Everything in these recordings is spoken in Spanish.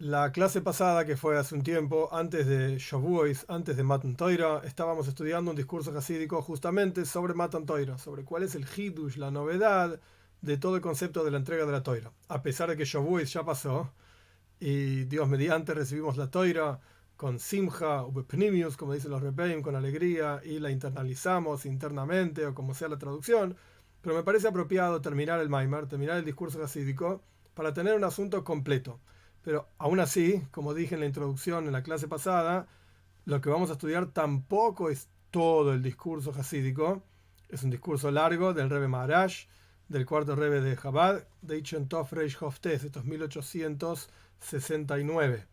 La clase pasada, que fue hace un tiempo, antes de Shavuos, antes de Matan Torah, estábamos estudiando un discurso hasídico justamente sobre Matan Torah, sobre cuál es el Hidush, la novedad de todo el concepto de la entrega de la Torah. A pesar de que Shavuos ya pasó y Dios mediante recibimos la Torah con Simcha o Bepnimius, como dicen los Rebbeim, con alegría, y la internalizamos internamente o como sea la traducción, pero me parece apropiado terminar el Maimar, terminar el discurso hasídico, para tener un asunto completo. Pero aún así, como dije en la introducción en la clase pasada, lo que vamos a estudiar tampoco es todo el discurso hasídico. Es un discurso largo del Rebbe Maharaj, del cuarto Rebbe de Chabad, de Ichen Tov Reish Hoftes, estos 1869.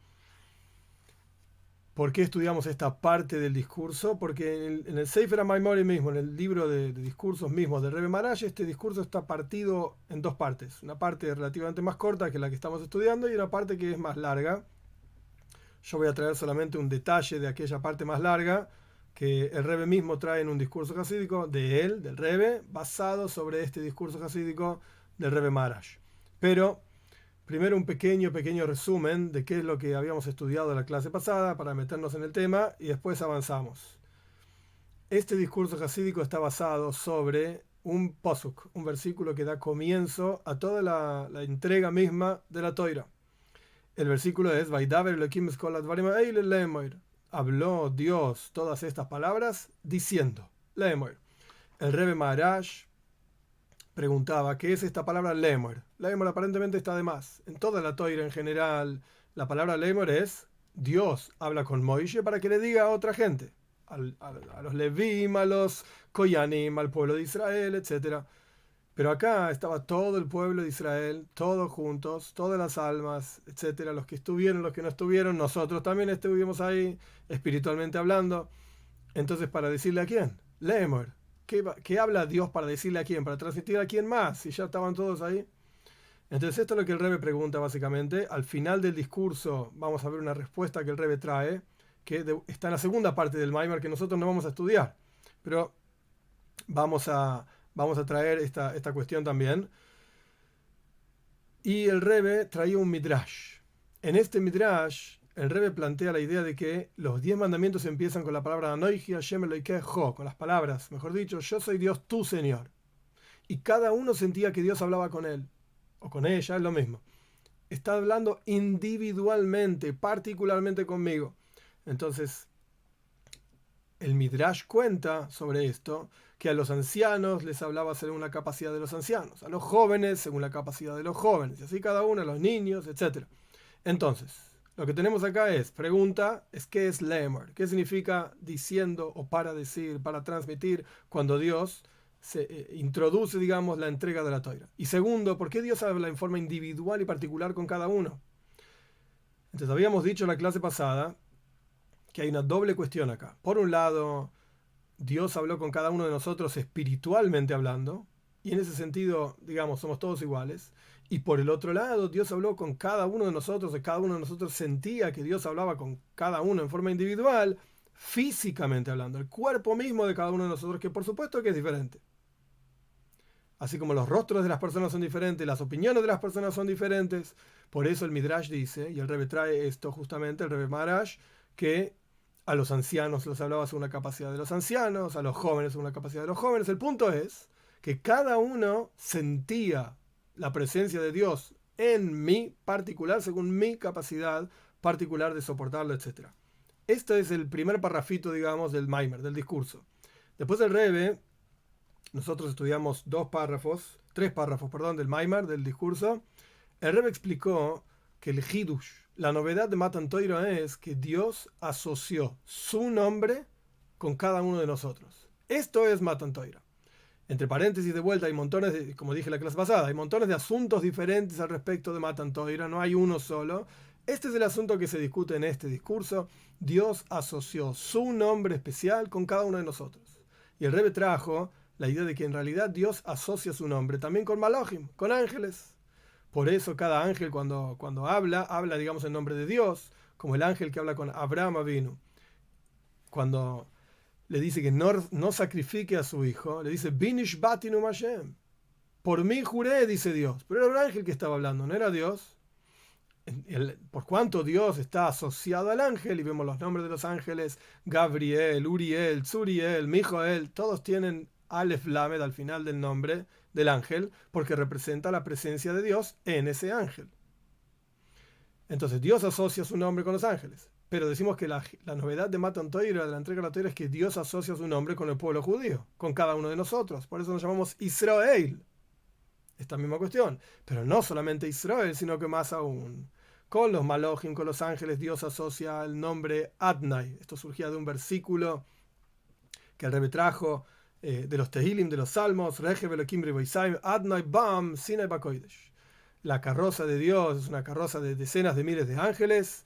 ¿Por qué estudiamos esta parte del discurso? Porque en el Sefer HaMaimori mismo, en el libro de discursos mismos del Rebbe Maharaj, este discurso está partido en dos partes. Una parte relativamente más corta que la que estamos estudiando y una parte que es más larga. Yo voy a traer solamente un detalle de aquella parte más larga que el Rebbe mismo trae en un discurso hasídico de él, del Rebbe, basado sobre este discurso hasídico del Rebbe Maharaj. Pero primero un pequeño resumen de qué es lo que habíamos estudiado en la clase pasada para meternos en el tema y después avanzamos. Este discurso hasídico está basado sobre un posuk, un versículo que da comienzo a toda la entrega misma de la Toira. El versículo es Vaidaber Elohim es kol advarim ha'ele le'emoir. Habló Dios todas estas palabras diciendo, le'emoir. El Rebbe Maharaj preguntaba, ¿qué es esta palabra Lemor? Lemor aparentemente está de más. En toda la Toira en general, la palabra Lemor es Dios habla con Moisés para que le diga a otra gente, a los Levim, a los Koyanim, al pueblo de Israel, etc. Pero acá estaba todo el pueblo de Israel, todos juntos, todas las almas, etc. Los que estuvieron, los que no estuvieron, nosotros también estuvimos ahí, espiritualmente hablando. Entonces, ¿para decirle a quién? Lemor. ¿Qué habla Dios para decirle a quién? ¿Para transmitir a quién más? Si ya estaban todos ahí. Entonces esto es lo que el Rebbe pregunta básicamente. Al final del discurso vamos a ver una respuesta que el Rebbe trae, que está en la segunda parte del Maimar que nosotros no vamos a estudiar. Pero vamos a, vamos a traer esta cuestión también. Y el Rebbe traía un Midrash. En este Midrash, el Rebbe plantea la idea de que los 10 mandamientos empiezan con la palabra Anoiji Hashem Elokejo, con las palabras, mejor dicho, yo soy Dios tu Señor. Y cada uno sentía que Dios hablaba con él, o con ella, es lo mismo. Está hablando individualmente, particularmente conmigo. Entonces, el Midrash cuenta sobre esto, que a los ancianos les hablaba según la capacidad de los ancianos, a los jóvenes según la capacidad de los jóvenes, y así cada uno, a los niños, etc. Entonces, lo que tenemos acá es, pregunta, es ¿qué es lemor? ¿Qué significa diciendo o para decir, para transmitir cuando Dios se introduce, digamos, la entrega de la Torah? Y segundo, ¿por qué Dios habla en forma individual y particular con cada uno? Entonces, habíamos dicho en la clase pasada que hay una doble cuestión acá. Por un lado, Dios habló con cada uno de nosotros espiritualmente hablando, y en ese sentido, digamos, somos todos iguales. Y por el otro lado, Dios habló con cada uno de nosotros, y cada uno de nosotros sentía que Dios hablaba con cada uno en forma individual, físicamente hablando, el cuerpo mismo de cada uno de nosotros, que por supuesto que es diferente. Así como los rostros de las personas son diferentes, las opiniones de las personas son diferentes. Por eso el Midrash dice, y el Rebbe trae esto justamente, el Rebbe Maharaj, que a los ancianos los hablaba según la capacidad de los ancianos, a los jóvenes según la capacidad de los jóvenes. El punto es que cada uno sentía la presencia de Dios en mí particular, según mi capacidad particular de soportarlo, etc. Este es el primer parrafito, digamos, del Maimer, del discurso. Después del Rebbe, nosotros estudiamos tres párrafos, perdón, del Maimar, del discurso. El Rebbe explicó que el Hidush, la novedad de Matan Torah es que Dios asoció su nombre con cada uno de nosotros. Esto es Matan Torah. Entre paréntesis, de vuelta, hay montones de, como dije en la clase pasada, hay montones de asuntos diferentes al respecto de Matan Torah, no hay uno solo. Este es el asunto que se discute en este discurso. Dios asoció su nombre especial con cada uno de nosotros. Y el Rebbe trajo la idea de que en realidad Dios asocia su nombre también con Malachim, con ángeles. Por eso cada ángel cuando habla, digamos, en nombre de Dios, como el ángel que habla con Abraham Avinu. Cuando le dice que no sacrifique a su hijo, le dice, Binish batinu Hashem. Por mí juré, dice Dios. Pero era un ángel que estaba hablando, no era Dios. por cuanto Dios está asociado al ángel, y vemos los nombres de los ángeles, Gabriel, Uriel, Zuriel, Mijael, todos tienen Aleph Lamed al final del nombre del ángel, porque representa la presencia de Dios en ese ángel. Entonces Dios asocia su nombre con los ángeles. Pero decimos que la novedad de Matan Torah, de la entrega de la Torah, es que Dios asocia su nombre con el pueblo judío, con cada uno de nosotros. Por eso nos llamamos Israel. Esta misma cuestión. Pero no solamente Israel, sino que más aún. Con los Malojim, con los ángeles, Dios asocia el nombre Adnai. Esto surgía de un versículo que el Rebbe trajo de los Tehilim, de los Salmos, Rejev Elohim Riboisaim, Adnai Bam, Sinai Bakoidesh. La carroza de Dios es una carroza de decenas de miles de ángeles.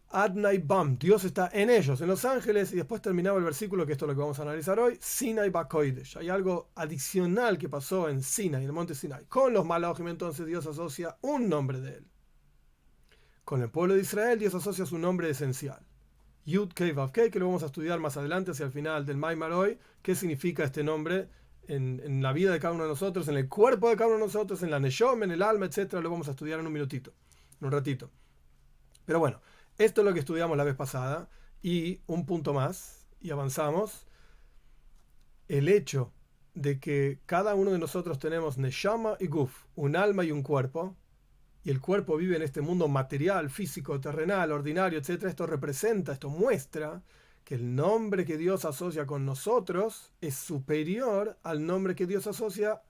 Adnai Bam, Dios está en ellos, en los ángeles, y después terminaba el versículo, que esto es lo que vamos a analizar hoy, Sinai Bakoidesh. Hay algo adicional que pasó en Sinai, en el monte Sinai. Con los Malachim, entonces, Dios asocia un nombre de él. Con el pueblo de Israel, Dios asocia su nombre esencial. Yud Kei Vav Kei, que lo vamos a estudiar más adelante, hacia el final del Maimar hoy, qué significa este nombre en la vida de cada uno de nosotros, en el cuerpo de cada uno de nosotros, en la Neshom, en el alma, etc. Lo vamos a estudiar en un minutito, en un ratito. Pero bueno, esto es lo que estudiamos la vez pasada, y un punto más, y avanzamos. El hecho de que cada uno de nosotros tenemos Neshama y Guf, un alma y un cuerpo, y el cuerpo vive en este mundo material, físico, terrenal, ordinario, etc. Esto representa, esto muestra que el nombre que Dios asocia con nosotros es superior al nombre que Dios asocia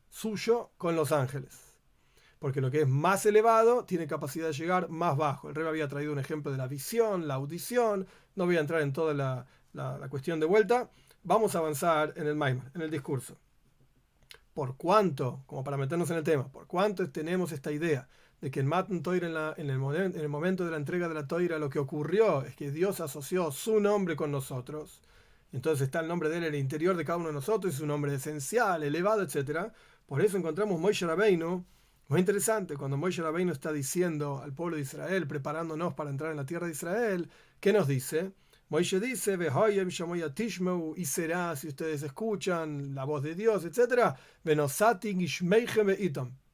suyo con los ángeles. Porque lo que es más elevado tiene capacidad de llegar más bajo. El Rebbe había traído un ejemplo de la visión, la audición. No voy a entrar en toda la cuestión de vuelta. Vamos a avanzar en el Maimar, en el discurso. Por cuánto, como para meternos en el tema, por cuánto tenemos esta idea de que en Matan Torah, en el momento de la entrega de la Torah, lo que ocurrió es que Dios asoció su nombre con nosotros. Entonces está el nombre de él en el interior de cada uno de nosotros, es un nombre esencial, elevado, etc. Por eso encontramos Moshe Rabbeinu. Muy interesante, cuando Moshe Rabbeinu está diciendo al pueblo de Israel, preparándonos para entrar en la tierra de Israel, ¿qué nos dice? Moshe dice, y será, si ustedes escuchan la voz de Dios, etc.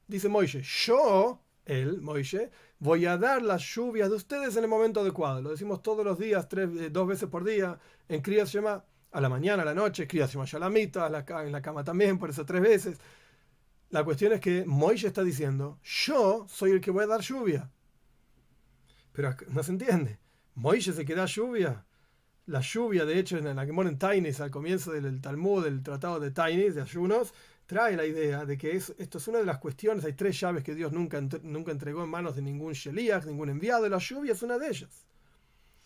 Dice Moshe, yo, él, Moshe, voy a dar las lluvias de ustedes en el momento adecuado. Lo decimos todos los días, 2 veces por día, en Kriyat Shema, a la mañana, a la noche, Kriyat Shema Shalamita, en la cama también, por eso 3 veces. La cuestión es que Moshe está diciendo, yo soy el que voy a dar lluvia. Pero no se entiende. Moshe es el que da lluvia. La lluvia, de hecho, en la Gemara en Tainis, al comienzo del Talmud, del tratado de Tainis, de ayunos, trae la idea de que esto es una de las cuestiones. Hay 3 llaves que Dios nunca entregó en manos de ningún Sheliach, ningún enviado. La lluvia es una de ellas.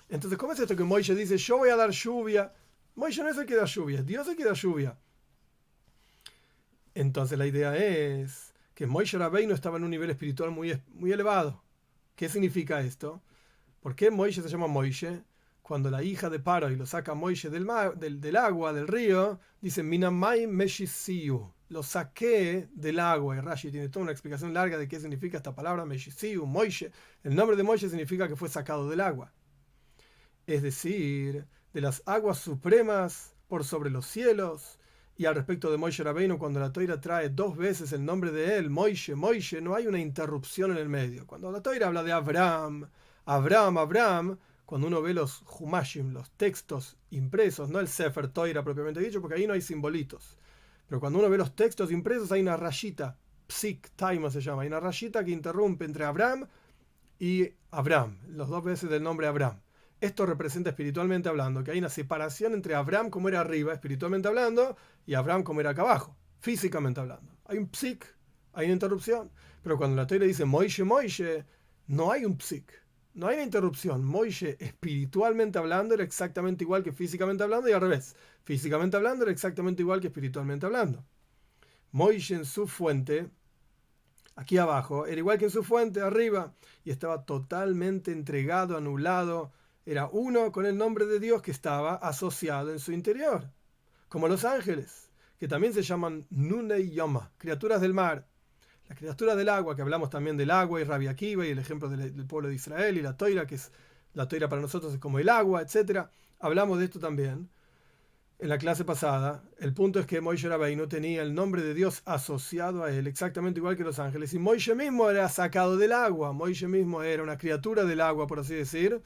Entonces, ¿cómo es esto que Moshe dice, yo voy a dar lluvia? Moshe no es el que da lluvia, Dios es el que da lluvia. Entonces la idea es que Moshe Rabbeinu estaba en un nivel espiritual muy, muy elevado. ¿Qué significa esto? ¿Por qué Moshe se llama Moshe? Cuando la hija de Paro y lo saca Moshe del agua, del río, dice Minamai Meshisiu. Lo saqué del agua. Y Rashi tiene toda una explicación larga de qué significa esta palabra Meshisiu, Moshe. El nombre de Moshe significa que fue sacado del agua. Es decir, de las aguas supremas por sobre los cielos. Y al respecto de Moshe Rabbeinu, cuando la Torah trae 2 veces el nombre de él, Moshe, Moshe, no hay una interrupción en el medio. Cuando la Torah habla de Abraham, cuando uno ve los Humashim, los textos impresos, no el Sefer Torah propiamente dicho, porque ahí no hay simbolitos. Pero cuando uno ve los textos impresos hay una rayita, Psik, Taima se llama, hay una rayita que interrumpe entre Abraham y Abraham, los 2 veces del nombre Abraham. Esto representa espiritualmente hablando que hay una separación entre Abraham como era arriba, espiritualmente hablando, y Abraham como era acá abajo, físicamente hablando. Hay un psik, hay una interrupción. Pero cuando la Torah dice Moshe, Moshe, no hay un psik, no hay una interrupción. Moshe, espiritualmente hablando, era exactamente igual que físicamente hablando, y al revés. Físicamente hablando era exactamente igual que espiritualmente hablando. Moshe en su fuente, aquí abajo, era igual que en su fuente arriba, y estaba totalmente entregado, anulado. Era uno con el nombre de Dios que estaba asociado en su interior. Como los ángeles, que también se llaman Nunei Yoma, criaturas del mar. Las criaturas del agua, que hablamos también del agua y Rabbi Akiva y el ejemplo del pueblo de Israel y la Toira, que es la Toira para nosotros es como el agua, etc. Hablamos de esto también. en la clase pasada, el punto es que Moishe Rabbeinu tenía el nombre de Dios asociado a él, exactamente igual que los ángeles. Y Moishe mismo era sacado del agua, Moishe mismo era una criatura del agua, por así decir,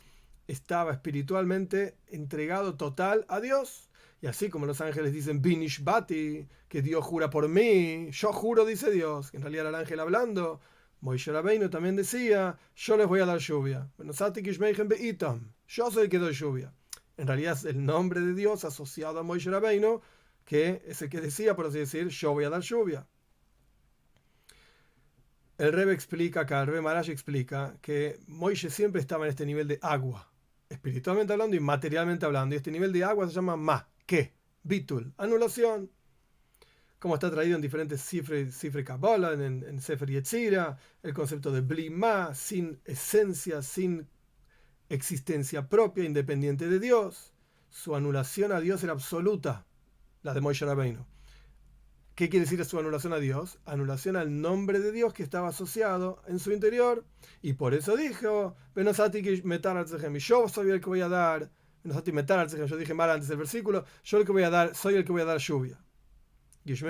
estaba espiritualmente entregado total a Dios. Y así como los ángeles dicen, Binish Bati, que Dios jura por mí, yo juro, dice Dios, que en realidad era el ángel hablando, Moishe Rabbeinu también decía, yo les voy a dar lluvia. Bueno, yo soy el que doy lluvia. En realidad es el nombre de Dios asociado a Moishe Rabbeinu, que es el que decía, por así decir, yo voy a dar lluvia. El Rebbe explica acá, el Rebbe Marash explica que Moishe siempre estaba en este nivel de agua, espiritualmente hablando y materialmente hablando. Y este nivel de agua se llama ma, ¿qué? Bitul, anulación. Como está traído en diferentes cifre Kabbalah, en Sefer Yetzira, el concepto de bli ma, sin esencia, sin existencia propia, independiente de Dios. Su anulación a Dios era absoluta, la de Moishe Rabbeinu. ¿Qué quiere decir su anulación a Dios? Anulación al nombre de Dios que estaba asociado en su interior. Y por eso dijo, yo soy el que voy a dar, yo dije mal antes del versículo, yo el que voy a dar, soy el que voy a dar lluvia. Y es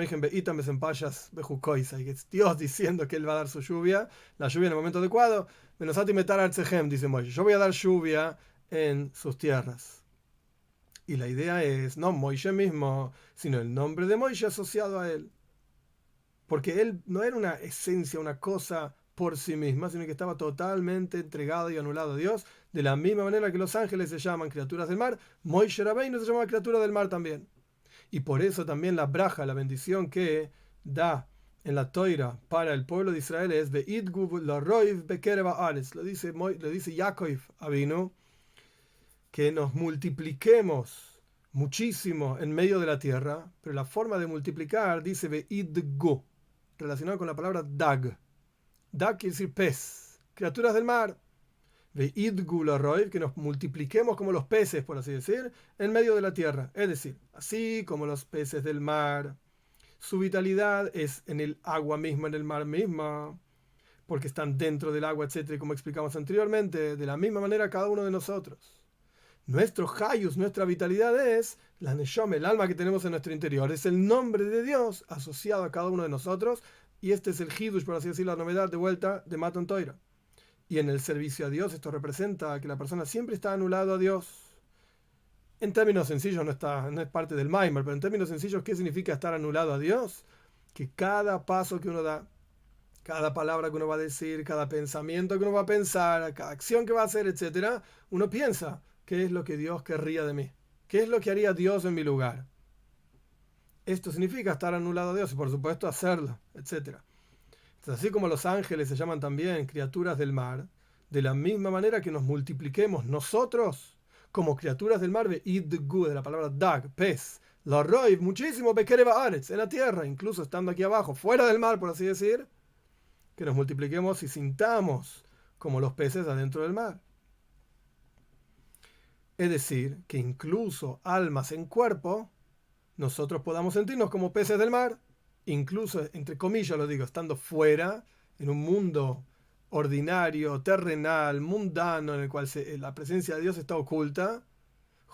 Dios diciendo que Él va a dar su lluvia, la lluvia en el momento adecuado. Dice Moisés, yo voy a dar lluvia en sus tierras. Y la idea es, no Moisés mismo, sino el nombre de Moisés asociado a él. Porque él no era una esencia, una cosa por sí misma, sino que estaba totalmente entregado y anulado a Dios. De la misma manera que los ángeles se llaman criaturas del mar, Moisés Rabbeinu se llama criatura del mar también. Y por eso también la braja, la bendición que da en la Toira para el pueblo de Israel es lo dice Yaakov Avinu, que nos multipliquemos muchísimo en medio de la tierra, pero la forma de multiplicar dice Veidgu, relacionado con la palabra dag. Dag quiere decir pez, criaturas del mar. Veidgu l'roiv, que nos multipliquemos como los peces, por así decir, en medio de la tierra. Es decir, así como los peces del mar, su vitalidad es en el agua misma, en el mar misma, porque están dentro del agua, etc., como explicamos anteriormente, de la misma manera cada uno de nosotros. Nuestro hayus, nuestra vitalidad es la neshama, el alma que tenemos en nuestro interior. Es el nombre de Dios asociado a cada uno de nosotros. Y este es el hidush, por así decirlo, la novedad de vuelta de Matan Torah. Y en el servicio a Dios esto representa que la persona siempre está anulado a Dios. En términos sencillos, no es parte del Maimer, pero en términos sencillos, ¿qué significa estar anulado a Dios? Que cada paso que uno da, cada palabra que uno va a decir, cada pensamiento que uno va a pensar, cada acción que va a hacer, etc., uno piensa, ¿qué es lo que Dios querría de mí? ¿Qué es lo que haría Dios en mi lugar? Esto significa estar anulado a Dios y por supuesto hacerlo, etc. Entonces, así como los ángeles se llaman también criaturas del mar, de la misma manera que nos multipliquemos nosotros como criaturas del mar, de la palabra dag, pez, la roy, muchísimo, bekereba aretz, en la tierra, incluso estando aquí abajo, fuera del mar, por así decir, que nos multipliquemos y sintamos como los peces adentro del mar. Es decir, que incluso almas en cuerpo, nosotros podamos sentirnos como peces del mar, incluso, entre comillas lo digo, estando fuera, en un mundo ordinario, terrenal, mundano, en el cual la presencia de Dios está oculta,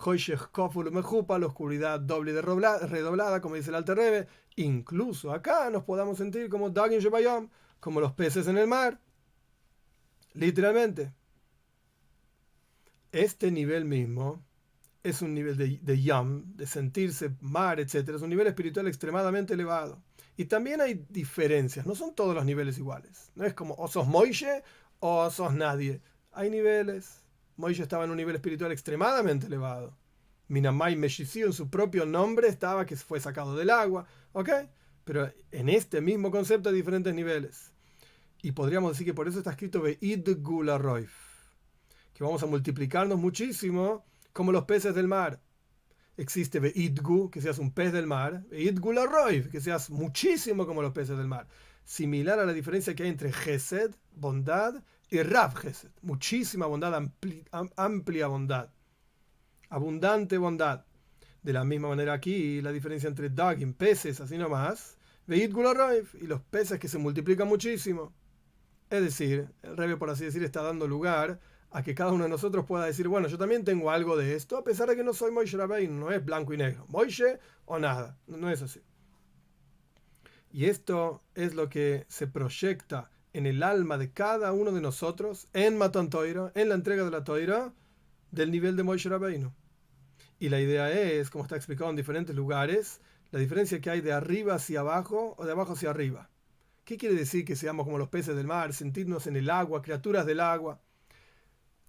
la oscuridad doble y redoblada, como dice el Alter Rebbe, incluso acá nos podamos sentir como Dagin Shebayam, como los peces en el mar, literalmente. Este nivel mismo es un nivel de yam, de sentirse mar, etc. Es un nivel espiritual extremadamente elevado. Y también hay diferencias, no son todos los niveles iguales. No es como o sos Moishe o sos nadie. Hay niveles. Moishe estaba en un nivel espiritual extremadamente elevado. Minamai Meshiziu en su propio nombre estaba que fue sacado del agua. ¿Ok? Pero en este mismo concepto hay diferentes niveles. Y podríamos decir que por eso está escrito Ve'id Gula Roif, que vamos a multiplicarnos muchísimo como los peces del mar. Existe Ve'idgu, que seas un pez del mar, Ve'idgu la roiv, que seas muchísimo como los peces del mar. Similar a la diferencia que hay entre Gesed, bondad, y Rav Gesed, muchísima bondad, amplia bondad, abundante bondad. De la misma manera aquí, la diferencia entre Dagim, peces, así nomás, Ve'idgu la roiv, y los peces que se multiplican muchísimo. Es decir, el Rebbe, por así decir, está dando lugar a que cada uno de nosotros pueda decir, bueno, yo también tengo algo de esto, a pesar de que no soy Moshe Rabbeinu, no es blanco y negro, Moshe o nada, no es así. Y esto es lo que se proyecta en el alma de cada uno de nosotros, en Matan Torah, en la entrega de la Torah, del nivel de Moshe Rabbeinu. Y la idea es, como está explicado en diferentes lugares, la diferencia que hay de arriba hacia abajo o de abajo hacia arriba. ¿Qué quiere decir que seamos como los peces del mar, sentirnos en el agua, criaturas del agua?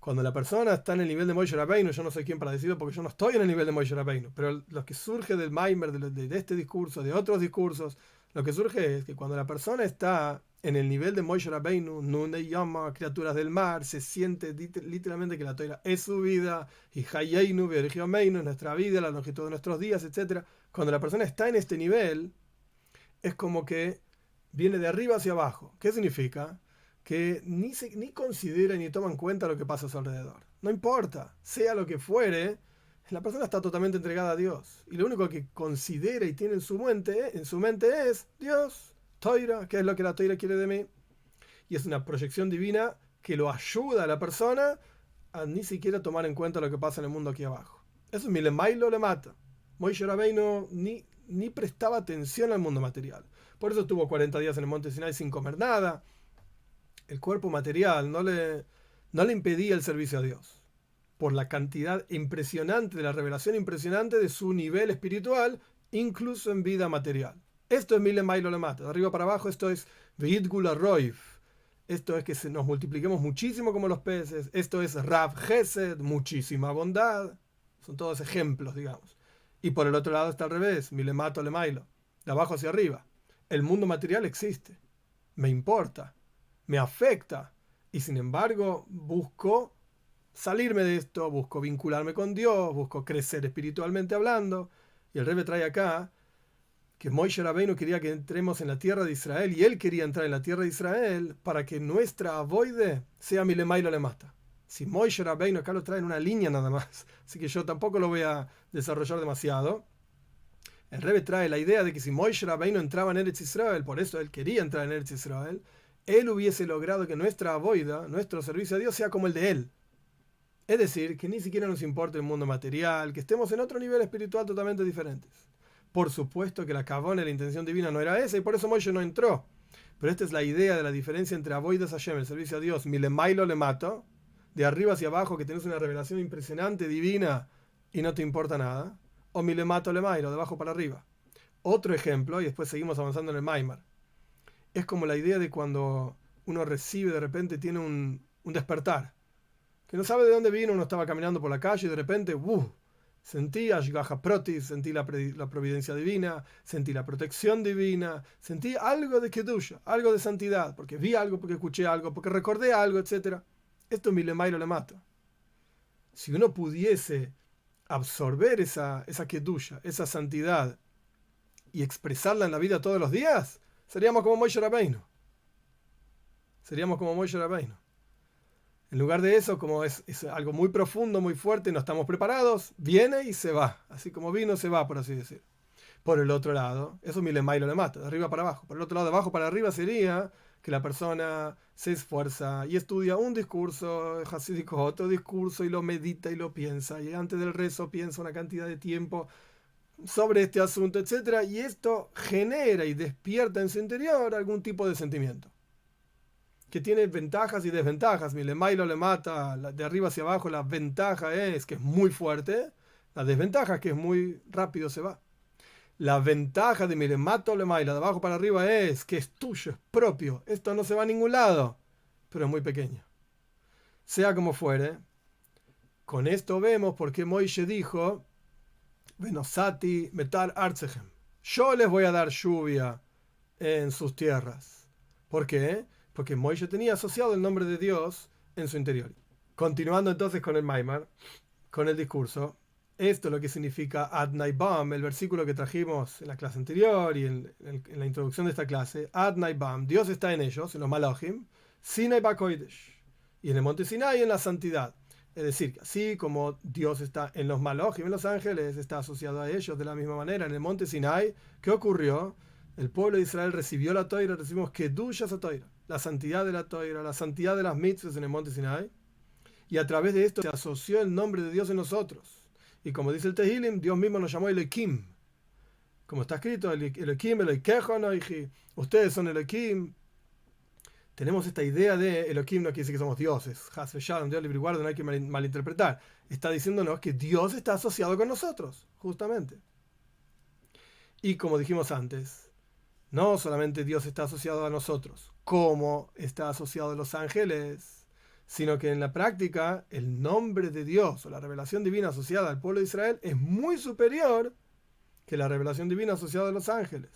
Cuando la persona está en el nivel de Moshe Rabbeinu, yo no soy quien para decirlo porque yo no estoy en el nivel de Moshe Rabbeinu, pero lo que surge del Maimer, de este discurso, de otros discursos, lo que surge es que cuando la persona está en el nivel de Moshe Rabbeinu, Nune llama criaturas del mar, se siente literalmente que la Torah es su vida, y Hayeinu, Beorgiomeinu, nuestra vida, la longitud de nuestros días, etc. Cuando la persona está en este nivel, es como que viene de arriba hacia abajo. ¿Qué significa? Que ni considera ni toma en cuenta lo que pasa a su alrededor. No importa, sea lo que fuere, la persona está totalmente entregada a Dios. Y lo único que considera y tiene en su mente es Dios, Toira, que es lo que la Toira quiere de mí. Y es una proyección divina que lo ayuda a la persona a ni siquiera tomar en cuenta lo que pasa en el mundo aquí abajo. Eso es Milemailo le mata. Moshe Rabbeinu ni prestaba atención al mundo material. Por eso estuvo 40 días en el monte Sinai sin comer nada. El cuerpo material no le impedía el servicio a Dios, por la cantidad impresionante de la revelación impresionante de su nivel espiritual, incluso en vida material. Esto es Mile Mailo le mata. De arriba para abajo, esto es Veit Gula Roif. Esto es que nos multipliquemos muchísimo como los peces. Esto es Rav Gesed, muchísima bondad. Son todos ejemplos, digamos. Y por el otro lado está al revés, Mile Mato le Mailo. De abajo hacia arriba. El mundo material existe. Me importa. Me afecta, y sin embargo busco salirme de esto, busco vincularme con Dios, busco crecer espiritualmente hablando. Y el Rebbe trae acá que Moshe Rabbeinu quería que entremos en la tierra de Israel, y él quería entrar en la tierra de Israel para que nuestra avoide sea Milemailo le mata. Si Moshe Rabbeinu, acá lo trae en una línea nada más, así que yo tampoco lo voy a desarrollar demasiado. El Rebbe trae la idea de que si Moshe Rabbeinu entraba en Eretz Israel, por eso él quería entrar en Eretz Israel, él hubiese logrado que nuestra avoida, nuestro servicio a Dios, sea como el de él. Es decir, que ni siquiera nos importa el mundo material, que estemos en otro nivel espiritual totalmente diferentes. Por supuesto que la cabona, la intención divina no era esa, y por eso Moshe no entró. Pero esta es la idea de la diferencia entre avoidas Hashem, el servicio a Dios, milemailo le mato, de arriba hacia abajo, que tienes una revelación impresionante, divina, y no te importa nada, o milemato le mailo, de abajo para arriba. Otro ejemplo, y después seguimos avanzando en el Maimar. Es como la idea de cuando uno recibe, de repente tiene un despertar, que no sabe de dónde vino, uno estaba caminando por la calle y de repente, sentí Ashgaha Protis, sentí la providencia divina, sentí la protección divina, sentí algo de Kedusha, algo de santidad, porque vi algo, porque escuché algo, porque recordé algo, etc. Esto Milemailo le mata. Si uno pudiese absorber esa Kedusha, esa santidad, y expresarla en la vida todos los días, seríamos como Moshe Rabbeinu. Seríamos como Moshe Rabbeinu. En lugar de eso, como es algo muy profundo, muy fuerte, no estamos preparados, viene y se va. Así como vino, se va, por así decir. Por el otro lado, eso Milemailo le mata, de arriba para abajo. Por el otro lado, de abajo para arriba sería que la persona se esfuerza y estudia un discurso hasídico, otro discurso, y lo medita y lo piensa. Y antes del rezo piensa una cantidad de tiempo sobre este asunto, etc. Y esto genera y despierta en su interior algún tipo de sentimiento, que tiene ventajas y desventajas. Milemailo le mata, de arriba hacia abajo, la ventaja es que es muy fuerte, la desventaja es que es muy rápido, se va. La ventaja de Milemato le mailo, de abajo para arriba, es que es tuyo, es propio, esto no se va a ningún lado, pero es muy pequeño. Sea como fuere, con esto vemos por qué Moishe dijo: Venosati metal artsehem. Yo les voy a dar lluvia en sus tierras. ¿Por qué? Porque Moishe tenía asociado el nombre de Dios en su interior. Continuando entonces con el Maimar, con el discurso, esto es lo que significa Adnai Bam, el versículo que trajimos en la clase anterior y en la introducción de esta clase. Adnai Bam, Dios está en ellos, en los Malachim, Sinai Bakoidesh, y en el monte Sinai en la santidad. Es decir, que así como Dios está en los Malachim, en los ángeles, está asociado a ellos de la misma manera. En el monte Sinai, ¿qué ocurrió? El pueblo de Israel recibió la Toira, recibimos Kedusha esa Toira, la santidad de la Toira, la santidad de las mitzvahs en el monte Sinai. y a través de esto se asoció el nombre de Dios en nosotros. Y como dice el Tehilim, Dios mismo nos llamó Elohim. Como está escrito, Elohim, Eloikejo, Noiji, ustedes son Elohim. Tenemos esta idea de Elohim, no quiere decir que somos dioses. Has Shalom, Dios libre y guarda, no hay que malinterpretar. Está diciéndonos que Dios está asociado con nosotros, justamente. Y como dijimos antes, no solamente Dios está asociado a nosotros, como está asociado a los ángeles, sino que en la práctica el nombre de Dios o la revelación divina asociada al pueblo de Israel es muy superior que la revelación divina asociada a los ángeles.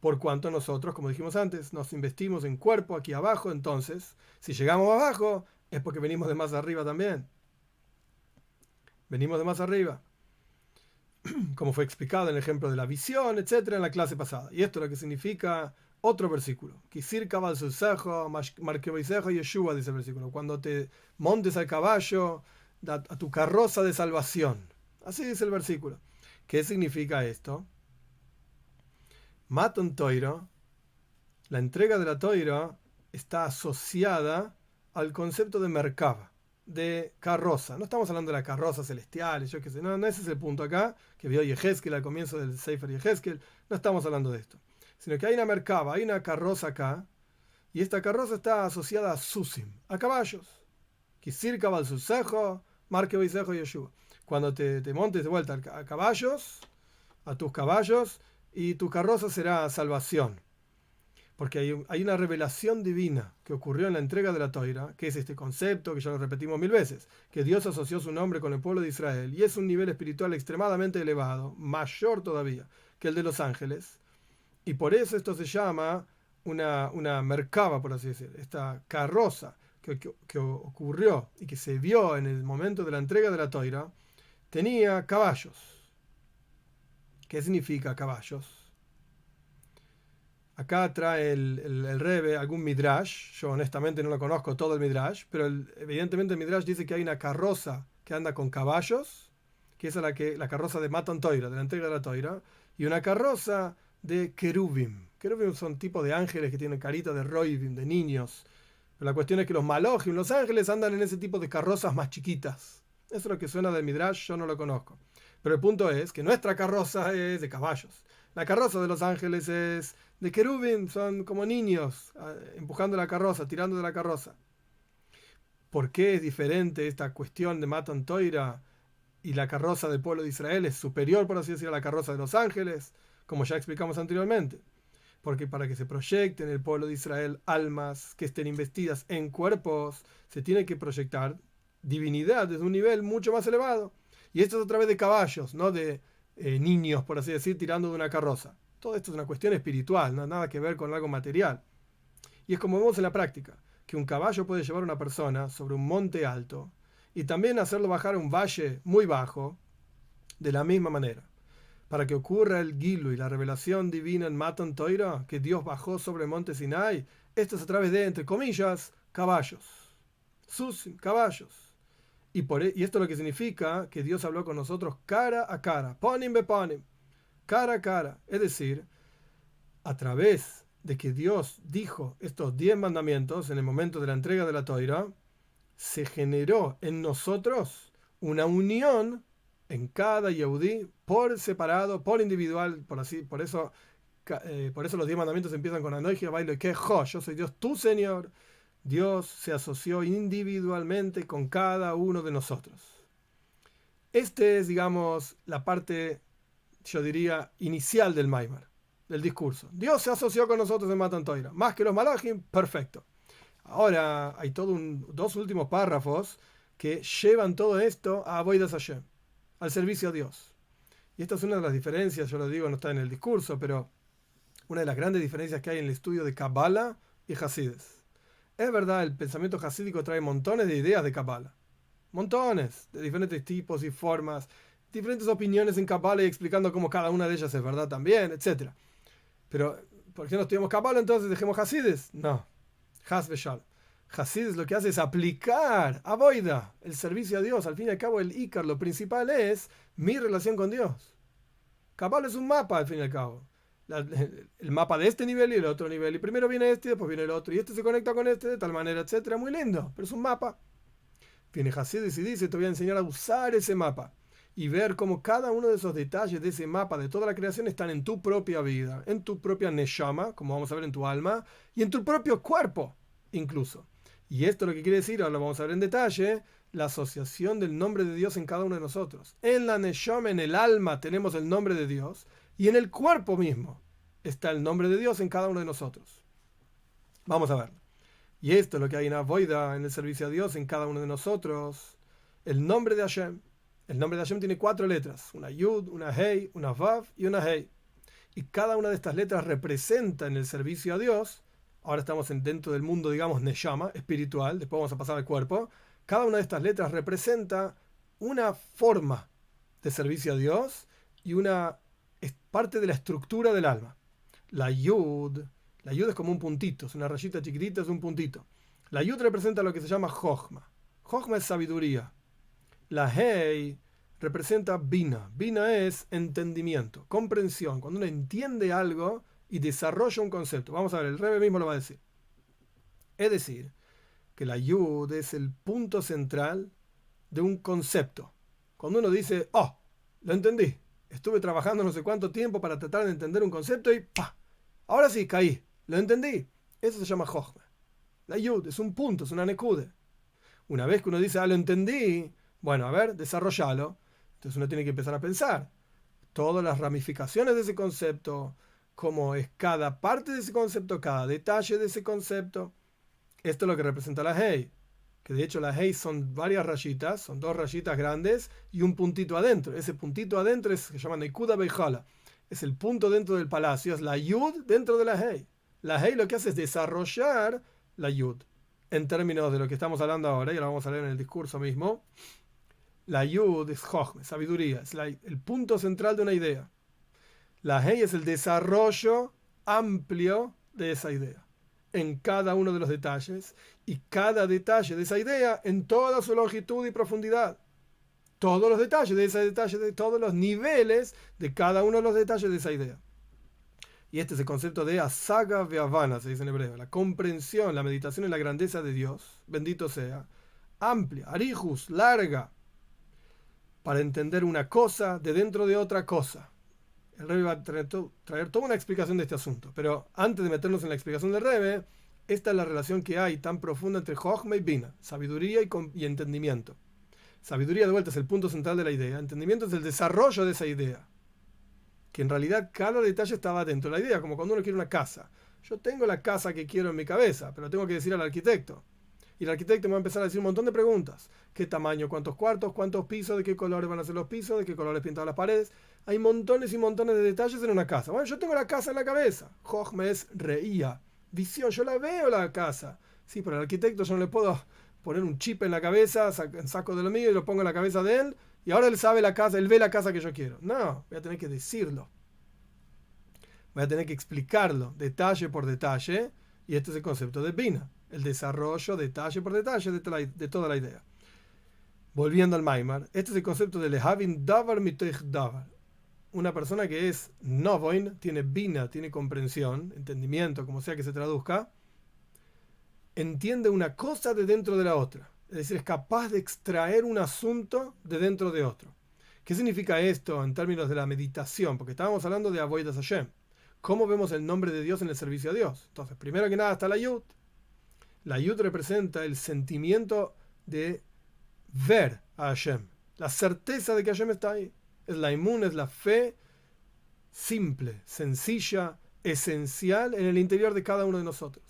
Por cuanto nosotros, como dijimos antes, nos investimos en cuerpo aquí abajo, entonces, si llegamos abajo, es porque venimos de más arriba también. Venimos de más arriba. Como fue explicado en el ejemplo de la visión, etcétera, en la clase pasada. Y esto es lo que significa otro versículo. Kisir cabal susejo, marquebaisejo Yeshua, dice el versículo. Cuando te montes al caballo, a tu carroza de salvación. Así dice el versículo. ¿Qué significa esto? Matan Toiro, la entrega de la Toiro está asociada al concepto de merkava, de carroza. No estamos hablando de la carroza celestial, yo qué sé, no ese es el punto acá, que vio Yehezkel al comienzo del Sefer Yehezkel, no estamos hablando de esto, sino que hay una merkava, hay una carroza acá, y esta carroza está asociada a Susim, a caballos. Kisir cabal susejo, marque beisejo Yeshua. Cuando te montes de vuelta a caballos, a tus caballos, y tu carroza será salvación. Porque hay una revelación divina que ocurrió en la entrega de la Toira, que es este concepto que ya lo repetimos 1000 veces, que Dios asoció su nombre con el pueblo de Israel, y es un nivel espiritual extremadamente elevado, mayor todavía que el de los ángeles, y por eso esto se llama una merkava, por así decir, esta carroza que ocurrió y que se vio en el momento de la entrega de la Toira, tenía caballos. ¿Qué significa caballos? Acá trae el Rebbe algún midrash. Yo honestamente no lo conozco todo el midrash, pero evidentemente el midrash dice que hay una carroza que anda con caballos, que es la carroza de Matan Toira, de la entrega de la Toira, y una carroza de querubim. Querubim son tipos de ángeles que tienen carita de roivim, de niños. Pero la cuestión es que los malojim, los ángeles, andan en ese tipo de carrozas más chiquitas. Eso es lo que suena del midrash, yo no lo conozco. Pero el punto es que nuestra carroza es de caballos. La carroza de los ángeles es de querubim, son como niños empujando la carroza, tirando de la carroza. ¿Por qué es diferente esta cuestión de Matan Toira y la carroza del pueblo de Israel es superior, por así decirlo, a la carroza de los ángeles? Como ya explicamos anteriormente. Porque para que se proyecte en el pueblo de Israel almas que estén investidas en cuerpos, se tiene que proyectar divinidad desde un nivel mucho más elevado. Y esto es a través de caballos, no de niños, por así decir, tirando de una carroza. Todo esto es una cuestión espiritual, no nada que ver con algo material. Y es como vemos en la práctica, que un caballo puede llevar a una persona sobre un monte alto y también hacerlo bajar a un valle muy bajo, de la misma manera. Para que ocurra el Gilu y la revelación divina en Matan Toira, que Dios bajó sobre el monte Sinai, esto es a través de, entre comillas, caballos. Sus caballos. Y esto es lo que significa que Dios habló con nosotros cara a cara, ponim be ponim, cara a cara. Es decir, a través de que Dios dijo estos 10 mandamientos en el momento de la entrega de la Toira, se generó en nosotros una unión en cada Yehudí, por separado, por individual, por eso los 10 mandamientos empiezan con Anoji, bailo que yo soy Dios, tu Señor. Dios se asoció individualmente con cada uno de nosotros. Este es, digamos, la parte, yo diría, inicial del Maimar, del discurso. Dios se asoció con nosotros en Matan Toira. Más que los malachim, perfecto. Ahora hay dos últimos párrafos que llevan todo esto a Avodas Hashem, al servicio a Dios. Y esta es una de las diferencias, yo lo digo, no está en el discurso, pero una de las grandes diferencias que hay en el estudio de Kabbalah y Hasides. Es verdad, el pensamiento hasídico trae montones de ideas de Kabbalah. Montones, de diferentes tipos y formas, diferentes opiniones en Kabbalah y explicando cómo cada una de ellas es verdad también, etc. Pero, ¿por qué no estudiamos Kabbalah entonces dejemos Hasides? No. Has Veshal. Hasides lo que hace es aplicar avoida, el servicio a Dios. Al fin y al cabo, el Ícar, lo principal es mi relación con Dios. Kabbalah es un mapa, al fin y al cabo. El mapa de este nivel y el otro nivel. Y primero viene este y después viene el otro. Y este se conecta con este de tal manera, etcétera. Muy lindo, pero es un mapa. Viene Hasidis y dice, te voy a enseñar a usar ese mapa y ver cómo cada uno de esos detalles de ese mapa de toda la creación están en tu propia vida, en tu propia neshama, como vamos a ver en tu alma, y en tu propio cuerpo incluso. Y esto lo que quiere decir, ahora lo vamos a ver en detalle, la asociación del nombre de Dios en cada uno de nosotros. En la neshama, en el alma, tenemos el nombre de Dios, y en el cuerpo mismo está el nombre de Dios en cada uno de nosotros. Vamos a verlo. Y esto es lo que hay en Avoida, en el servicio a Dios, en cada uno de nosotros. El nombre de Hashem. El nombre de Hashem tiene 4 letras. Una Yud, una Hei, una Vav y una Hei. Y cada una de estas letras representa en el servicio a Dios. Ahora estamos dentro del mundo, digamos, Neshama, espiritual. Después vamos a pasar al cuerpo. Cada una de estas letras representa una forma de servicio a Dios y es parte de la estructura del alma. La Yud es como un puntito, es una rayita chiquitita, es un puntito. La Yud representa lo que se llama Jochma. Jochma es sabiduría. La Hei representa Bina. Bina es entendimiento, comprensión. Cuando uno entiende algo y desarrolla un concepto. Vamos a ver, el Rebbe mismo lo va a decir. Es decir, que la Yud es el punto central de un concepto. Cuando uno dice, oh, lo entendí. Estuve trabajando no sé cuánto tiempo para tratar de entender un concepto y ¡pah! Ahora sí, caí. Lo entendí. Eso se llama Jochma. La Yud es un punto, es una nekude. Una vez que uno dice, lo entendí, bueno, a ver, desarrollalo. Entonces uno tiene que empezar a pensar todas las ramificaciones de ese concepto, cómo es cada parte de ese concepto, cada detalle de ese concepto. Esto es lo que representa la Hei. Que de hecho la Hei son varias rayitas, son 2 rayitas grandes y un puntito adentro. Ese puntito adentro se llama Nekuda Beijala. Es el punto dentro del palacio, es la Yud dentro de la Hei. La Hei lo que hace es desarrollar la Yud. En términos de lo que estamos hablando ahora, y lo vamos a leer en el discurso mismo, la Yud es Jochme, sabiduría, es el punto central de una idea. La Hei es el desarrollo amplio de esa idea, en cada uno de los detalles, y cada detalle de esa idea en toda su longitud y profundidad. Todos los detalles de ese detalle, de todos los niveles de cada uno de los detalles de esa idea. Y este es el concepto de Asaga Ve'avana, se dice en hebreo, la comprensión, la meditación en la grandeza de Dios, bendito sea, amplia, arijus, larga, para entender una cosa de dentro de otra cosa. El Rebbe va a traer toda una explicación de este asunto, pero antes de meternos en la explicación del Rebbe, esta es la relación que hay tan profunda entre Jochma y Bina, sabiduría y entendimiento. Sabiduría de vuelta es el punto central de la idea, entendimiento es el desarrollo de esa idea, que en realidad cada detalle estaba dentro de la idea, como cuando uno quiere una casa. Yo tengo la casa que quiero en mi cabeza, pero tengo que decir al arquitecto. Y el arquitecto me va a empezar a decir un montón de preguntas. ¿Qué tamaño? ¿Cuántos cuartos? ¿Cuántos pisos? ¿De qué colores van a ser los pisos? ¿De qué colores pintadas las paredes? Hay montones y montones de detalles en una casa. Bueno, yo tengo la casa en la cabeza. Jochma es reía, visión. Yo la veo la casa. Sí, pero al arquitecto yo no le puedo poner un chip en la cabeza, saco de lo mío y lo pongo en la cabeza de él. Y ahora él sabe la casa, él ve la casa que yo quiero. No, voy a tener que decirlo. Voy a tener que explicarlo detalle por detalle. Y este es el concepto de Bina. El desarrollo detalle por detalle de toda la idea. Volviendo al Maimar, este es el concepto de Lehavin Davar Mitoich Davar. Una persona que es Novoin, tiene Bina, tiene comprensión, entendimiento, como sea que se traduzca, entiende una cosa de dentro de la otra. Es decir, es capaz de extraer un asunto de dentro de otro. ¿Qué significa esto en términos de la meditación? Porque estábamos hablando de Avodas Hashem. ¿Cómo vemos el nombre de Dios en el servicio a Dios? Entonces, primero que nada está la Yud. La Yud representa el sentimiento de ver a Hashem. La certeza de que Hashem está ahí. Es la inmun, es la fe simple, sencilla, esencial en el interior de cada uno de nosotros.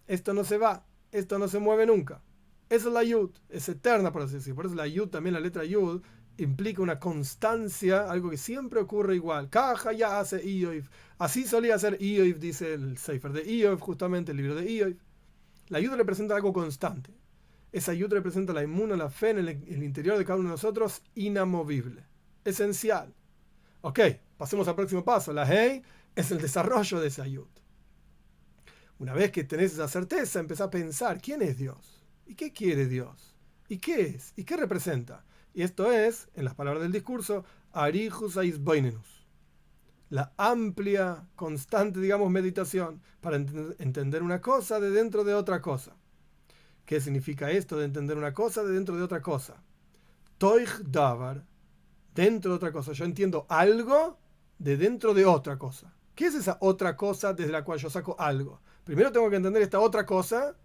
Esto no se va, esto no se mueve nunca. Esa es la Yud, es eterna por así decirlo. Por eso la Yud, también la letra Yud, implica una constancia, algo que siempre ocurre igual. Caja ya hace Ioiv. Así solía hacer Ioiv, dice el Sefer de Ioiv, justamente el libro de Ioiv. La Yud representa algo constante. Esa Yud representa la inmuna, la fe en el interior de cada uno de nosotros, inamovible, esencial. Ok, pasemos al próximo paso. La Hei es el desarrollo de esa Yud. Una vez que tenés esa certeza, empezás a pensar, ¿quién es Dios? ¿Y qué quiere Dios? ¿Y qué es? ¿Y qué representa? Y esto es, en las palabras del discurso, Arihus Aizboinenus. La amplia, constante, digamos, meditación para entender una cosa de dentro de otra cosa. ¿Qué significa esto de entender una cosa de dentro de otra cosa? Toich davar, dentro de otra cosa. Yo entiendo algo de dentro de otra cosa. ¿Qué es esa otra cosa desde la cual yo saco algo? Primero tengo que entender esta otra cosa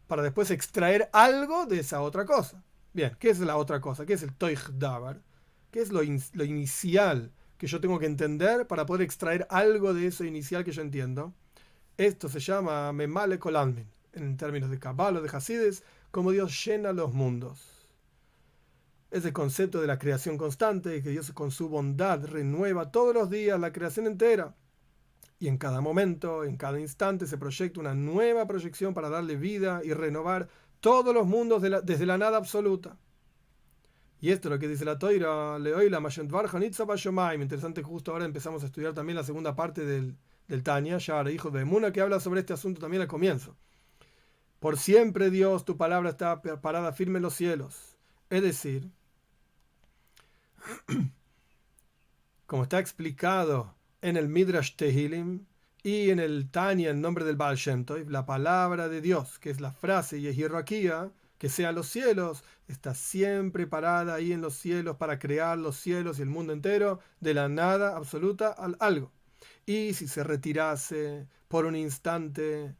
para después extraer algo de esa otra cosa. Bien, ¿qué es la otra cosa? ¿Qué es el toich davar? ¿Qué es lo inicial que yo tengo que entender para poder extraer algo de eso inicial que yo entiendo? Esto se llama memale kolalmin, en términos de Kabbalah o de Hasides, como Dios llena los mundos. Es el concepto de la creación constante y que Dios con su bondad renueva todos los días la creación entera. Y en cada momento, en cada instante, se proyecta una nueva proyección para darle vida y renovar todos los mundos desde la nada absoluta. Y esto es lo que dice la Toira, Leoila Mayentvar Hanitza Bashomaim. Interesante, justo ahora empezamos a estudiar también la segunda parte del Tanya, ya hijo de Emuna, que habla sobre este asunto también al comienzo. Por siempre, Dios, tu palabra está parada firme en los cielos. Es decir, como está explicado en el Midrash Tehilim y en el Tanya, en nombre del Baal Shem Tov, la palabra de Dios, que es la frase y jerarquía, que sea los cielos, está siempre parada ahí en los cielos para crear los cielos y el mundo entero de la nada absoluta al algo. Y si se retirase por un instante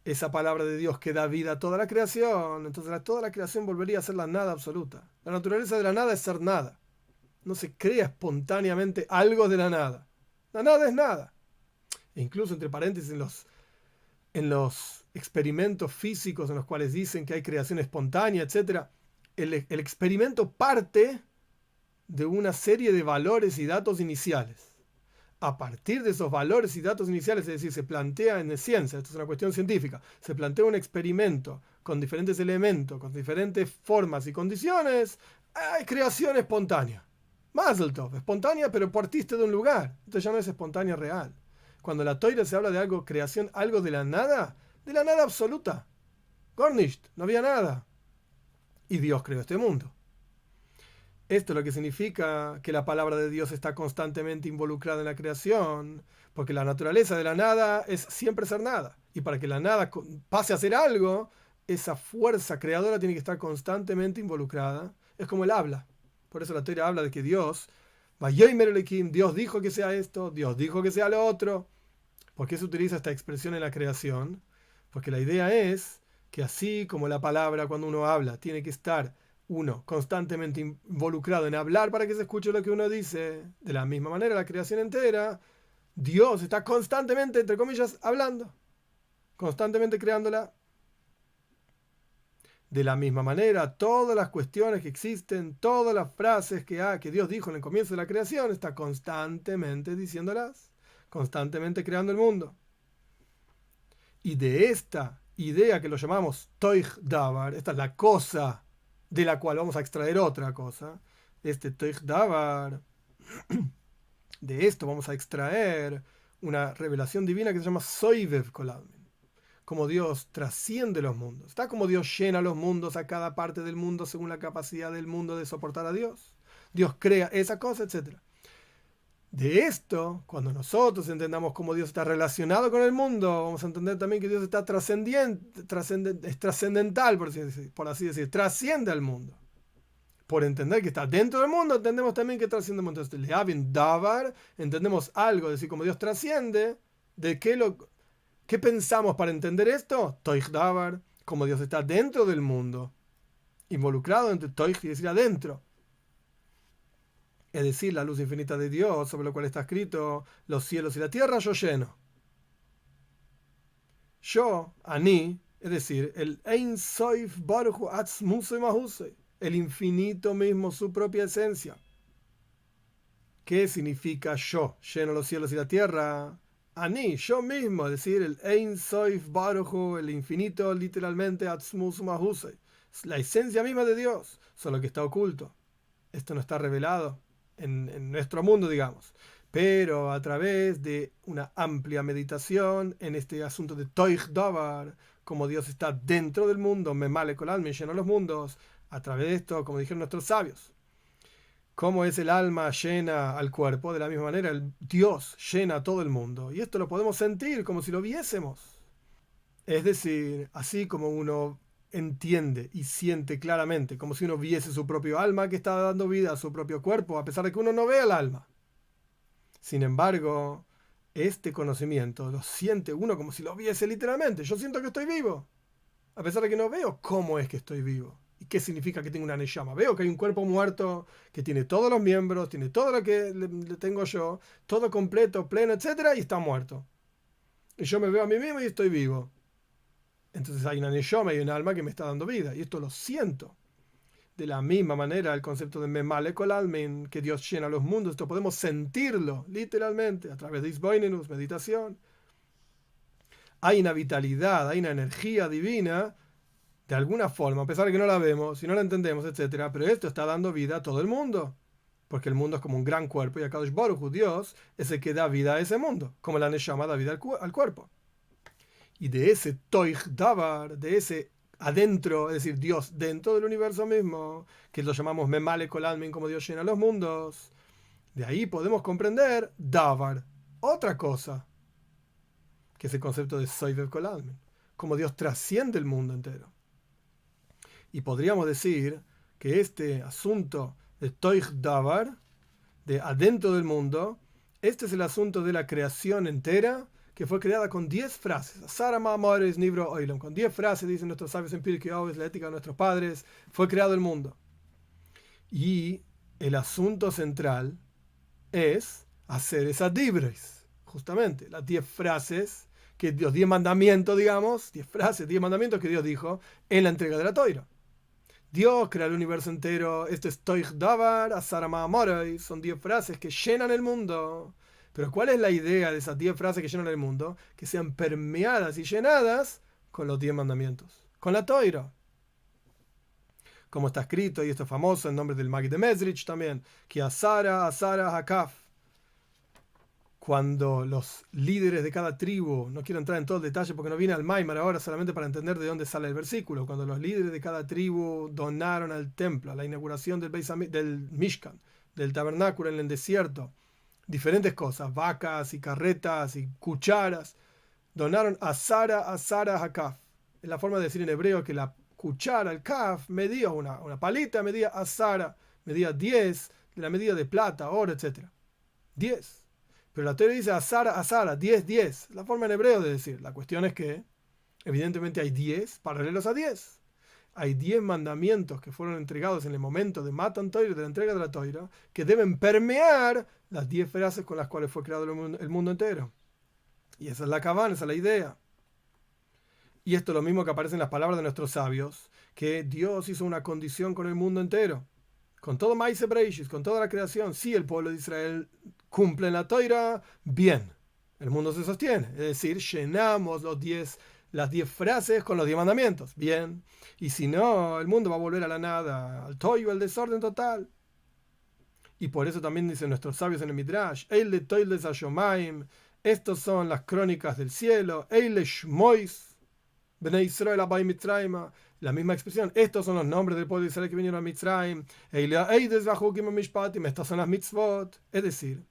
esa palabra de Dios que da vida a toda la creación, entonces toda la creación volvería a ser la nada absoluta. La naturaleza de la nada es ser nada. No se crea espontáneamente algo de la nada. La nada es nada. E incluso, entre paréntesis, en los experimentos físicos en los cuales dicen que hay creación espontánea, etc., el experimento parte de una serie de valores y datos iniciales. A partir de esos valores y datos iniciales, es decir, se plantea en ciencia, esto es una cuestión científica, se plantea un experimento con diferentes elementos, con diferentes formas y condiciones, hay creación espontánea. Mazel tov, espontánea, pero partiste de un lugar. Esto ya no es espontánea real. Cuando la Toira se habla de algo, creación, algo de la nada absoluta. Gornisht, no había nada. Y Dios creó este mundo. Esto es lo que significa que la palabra de Dios está constantemente involucrada en la creación, porque la naturaleza de la nada es siempre ser nada. Y para que la nada pase a ser algo, esa fuerza creadora tiene que estar constantemente involucrada. Es como el habla. Por eso la Torah habla de que Dios dijo que sea esto, Dios dijo que sea lo otro. ¿Por qué se utiliza esta expresión en la creación? Porque la idea es que así como la palabra cuando uno habla tiene que estar uno constantemente involucrado en hablar para que se escuche lo que uno dice, de la misma manera la creación entera, Dios está constantemente, entre comillas, hablando, constantemente creándola. De la misma manera, todas las cuestiones que existen, todas las frases que Dios dijo en el comienzo de la creación, está constantemente diciéndolas, constantemente creando el mundo. Y de esta idea que lo llamamos Toich Davar, esta es la cosa de la cual vamos a extraer otra cosa, este Toich Davar, de esto vamos a extraer una revelación divina que se llama Soivev Kolalmin. Como Dios trasciende los mundos. Está como Dios llena los mundos a cada parte del mundo según la capacidad del mundo de soportar a Dios. Dios crea esa cosa, etc. De esto, cuando nosotros entendamos cómo Dios está relacionado con el mundo, vamos a entender también que Dios está es trascendental, por así decir, trasciende al mundo. Por entender que está dentro del mundo, entendemos también que trasciende el mundo. Entonces, Leavin Davar, entendemos algo, es decir, como Dios trasciende, de ¿qué pensamos para entender esto? Toich Davar, como Dios está dentro del mundo, involucrado entre Toich y decir adentro. Es decir, la luz infinita de Dios, sobre lo cual está escrito, los cielos y la tierra yo lleno. Yo, Ani, es decir, el Ein Soif Baruch Atzmusei Mahusei, el infinito mismo, su propia esencia. ¿Qué significa yo? Lleno los cielos y la tierra. Ani, yo mismo, es decir, el Ein Soif Baruch, el infinito, literalmente, Atzmusei Mahusei. Es la esencia misma de Dios, solo que está oculto. Esto no está revelado en nuestro mundo, digamos. Pero a través de una amplia meditación en este asunto de Toich Davar, como Dios está dentro del mundo, Memale Kolalmin, llena los mundos, a través de esto, como dijeron nuestros sabios, cómo es el alma llena al cuerpo, de la misma manera el Dios llena a todo el mundo. Y esto lo podemos sentir como si lo viésemos. Es decir, así como uno entiende y siente claramente, como si uno viese su propio alma que está dando vida a su propio cuerpo, a pesar de que uno no vea el alma. Sin embargo, este conocimiento lo siente uno como si lo viese literalmente. Yo siento que estoy vivo, a pesar de que no veo cómo es que estoy vivo. ¿Y qué significa que tengo una neyama? Veo que hay un cuerpo muerto que tiene todos los miembros, tiene todo lo que le tengo yo, todo completo, pleno, etcétera, y está muerto. Y yo me veo a mí mismo y estoy vivo. Entonces hay una neyama y un alma que me está dando vida. Y esto lo siento. De la misma manera, el concepto de Memale Kol Almin, que Dios llena los mundos, esto podemos sentirlo literalmente a través de Isboinenus, meditación. Hay una vitalidad, hay una energía divina, de alguna forma, a pesar de que no la vemos, si no la entendemos, etcétera, pero esto está dando vida a todo el mundo. Porque el mundo es como un gran cuerpo y Akadosh Baruj Hu, Dios, es el que da vida a ese mundo, como la Neshama da vida al cuerpo. Y de ese Toich Davar, de ese adentro, es decir, Dios dentro del universo mismo, que lo llamamos Memale Kol Almin, como Dios llena los mundos, de ahí podemos comprender Davar, otra cosa, que es el concepto de Soivev Kol Almin, como Dios trasciende el mundo entero. Y podríamos decir que este asunto de Toich Davar, de adentro del mundo, este es el asunto de la creación entera, que fue creada con 10 frases. Sarama Amores Nibro Oilom. Con 10 frases, dicen nuestros sabios en Pirkei Avos, la ética de nuestros padres, fue creado el mundo. Y el asunto central es hacer esa dibres, justamente, las 10 frases, que los 10 mandamientos, digamos, 10 frases, 10 mandamientos que Dios dijo en la entrega de la Toira. Dios crea el universo entero, esto es Toich Davar, Asarama Amores, son 10 frases que llenan el mundo. Pero ¿cuál es la idea de esas 10 frases que llenan el mundo? Que sean permeadas y llenadas con los 10 mandamientos, con la Toira. Como está escrito, y esto es famoso en nombre del Magid de Mezrich también, que Asara, Hakaf. Cuando los líderes de cada tribu, no quiero entrar en todo el detalle porque no viene al Maimar ahora, solamente para entender de dónde sale el versículo, cuando los líderes de cada tribu donaron al templo, a la inauguración del Mishkan, del tabernáculo en el desierto, diferentes cosas, vacas y carretas y cucharas, donaron a Sara Hakaf. Es la forma de decir en hebreo que la cuchara, el kaf, medía una palita, medía a Sara, medía 10, de la medida de plata, oro, etc. 10. Pero la teoría dice a Sara, 10, 10. La forma en hebreo de decir. La cuestión es que, evidentemente, hay 10 paralelos a 10. Hay 10 mandamientos que fueron entregados en el momento de Matan Torah, de la entrega de la Torah, que deben permear las 10 frases con las cuales fue creado el mundo entero. Y esa es la cabana, esa es la idea. Y esto es lo mismo que aparece en las palabras de nuestros sabios, que Dios hizo una condición con el mundo entero. Con todo Maise Breishis, con toda la creación, si el pueblo de Israel cumple en la Torah, bien, el mundo se sostiene. Es decir, llenamos las 10 frases con los 10 mandamientos, bien. Y si no, el mundo va a volver a la nada, al toyo, al desorden total. Y por eso también dicen nuestros sabios en el Midrash, Eile toiles hashomaim, estos son las crónicas del cielo, Eile shmois, Bnei Israel abai Mitzrayim, la misma expresión, estos son los nombres del pueblo de Israel que vinieron a Mitzrayim, Eile eides vachukim mishpatim, estas son las mitzvot, es decir,